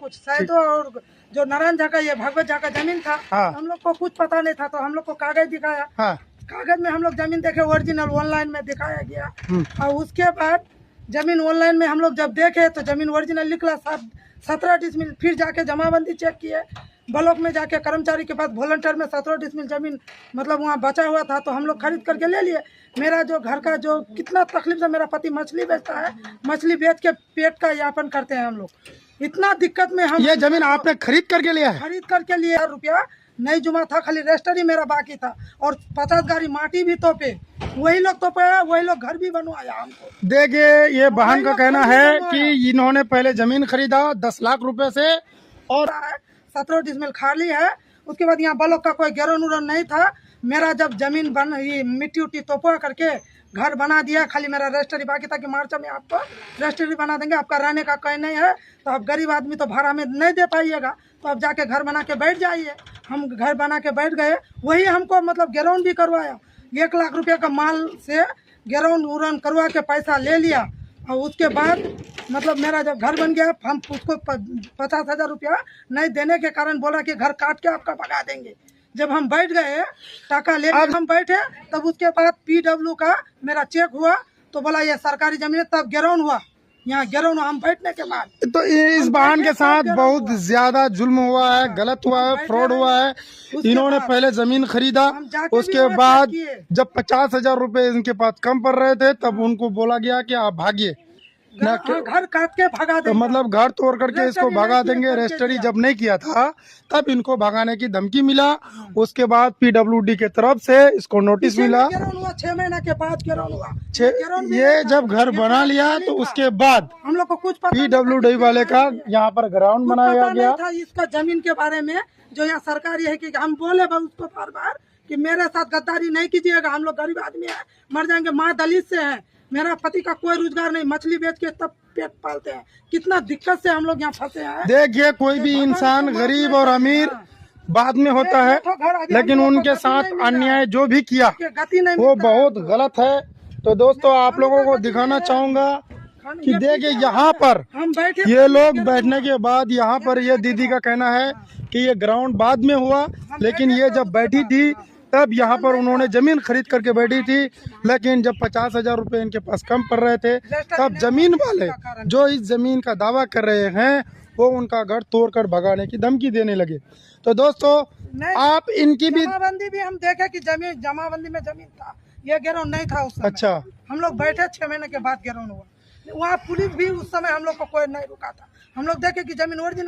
कुछ शायद, और जो नारायण झा का ये भागवत झा का जमीन था, हाँ। हम लोग को कुछ पता नहीं था, तो हम लोग को कागज दिखाया। हाँ। कागज में हम लोग जमीन देखे, ओरिजिनल ऑनलाइन में दिखाया गया। और उसके बाद जमीन ऑनलाइन में हम लोग जब देखे तो जमीन ओरिजिनल निकला 17 डिसमिल। फिर जाके जमाबंदी चेक किए, ब्लॉक में जाके कर्मचारी के पास वॉलंटियर में 17 डिसमिल जमीन मतलब वहाँ बचा हुआ था, तो हम लोग खरीद करके ले लिए। मेरा जो घर का जो कितना तकलीफ से, मेरा पति मछली बेचता है, मछली बेच के पेट का यापन करते हैं हम लोग। इतना दिक्कत में हम ये जमीन आपने खरीद करके लिया है? खरीद करके लिए रुपया नहीं जुमा था, खाली रजिस्टर ही मेरा बाकी था, और 50 गाड़ी माटी भी तोपे, वही लोग तोपे, वही लोग घर भी बनवाया हमको। देखिए, ये बहन का कहना है कि इन्होंने पहले जमीन खरीदा 10 लाख रुपए से, और 17 डिसमिल खाली है। उसके बाद यहाँ ब्लॉक का कोई गेरन उरन नहीं था। मेरा जब जमीन बन ये मिट्टी उट्टी तोपा करके घर बना दिया, खाली मेरा रजिस्ट्री बाकी था कि मार्च में आपको रजिस्ट्री बना देंगे, आपका रहने का कहीं नहीं है, तो आप गरीब आदमी तो भाड़ा में नहीं दे पाइएगा, तो आप जाके घर बना के बैठ जाइए। हम घर बना के बैठ गए, वही हमको मतलब गेरौन भी करवाया। 1 लाख रुपये का माल से गेरौन उरन करवा के पैसा ले लिया। और उसके बाद मतलब मेरा जब घर बन गया, हम उसको 50,000 रुपया नहीं देने के कारण बोला कि घर काट के आपका भगा देंगे। जब हम बैठ गए, टाका लेकर हम बैठे, तब उसके बाद PW का मेरा चेक हुआ, तो बोला ये सरकारी जमीन है, तब गेरौन हुआ। यहाँ गेरौन हुआ हम बैठने के बाद। तो इस बहन के साथ बहुत ज्यादा जुल्म हुआ है, गलत हुआ है, फ्रॉड हुआ है। इन्होंने पहले जमीन खरीदा, उसके बाद जब 50,000 रुपए इनके पास कम पड़ रहे थे, तब उनको बोला गया कि आप भागिए, घर काट के भगा देंगे, तो मतलब घर तोड़ करके इसको भगा देंगे। रजिस्ट्री जब नहीं किया था तब इनको भगाने की धमकी मिला। उसके बाद PWD के तरफ से इसको नोटिस मिला। 6 महीना के बाद गेरौन हुआ। ये जब घर बना लिया तो उसके बाद हम लोग को कुछ PWD वाले का यहाँ पर ग्राउंड बनाया गया था इसका जमीन के बारे में, जो यहाँ सरकारी है कि हम बोले उसको बार बार कि मेरे साथ गद्दारी नहीं कीजिएगा, हम लोग गरीब आदमी है, मर जाएंगे, माँ दलित से है, मेरा पति का कोई रोजगार नहीं, मछली बेच के तब पेट पालते हैं। कितना दिक्कत से हम लोग यहाँ फंसे हैं। देखिए, कोई भी इंसान गरीब और अमीर बाद में होता है, लेकिन उनके साथ अन्याय जो भी किया वो बहुत गलत है। तो दोस्तों, आप लोगों को दिखाना चाहूंगा कि देखिए, यहाँ पर ये लोग बैठने के बाद, यहाँ पर ये दीदी का कहना है कि ये ग्राउंड बाद में हुआ, लेकिन ये जब बैठी थी तब यहाँ पर उन्होंने जमीन खरीद करके बैठी थी। लेकिन जब 50,000 रुपए इनके पास कम पड़ रहे थे, तब जमीन वाले जो इस जमीन का दावा कर रहे हैं वो उनका घर तोड़कर भगाने की धमकी देने लगे। तो दोस्तों, आप इनकी भी जमाबंदी भी हम देखे कि जमीन जमाबंदी में जमीन था, ये गेरौन नहीं था उस समय। अच्छा, हम लोग बैठे 6 महीने के बाद गेरौन हुआ। वहाँ पुलिस भी उस समय हम लोग को कोई नहीं रुका था। हम लोग देखे कि जमीन ओरिजिनल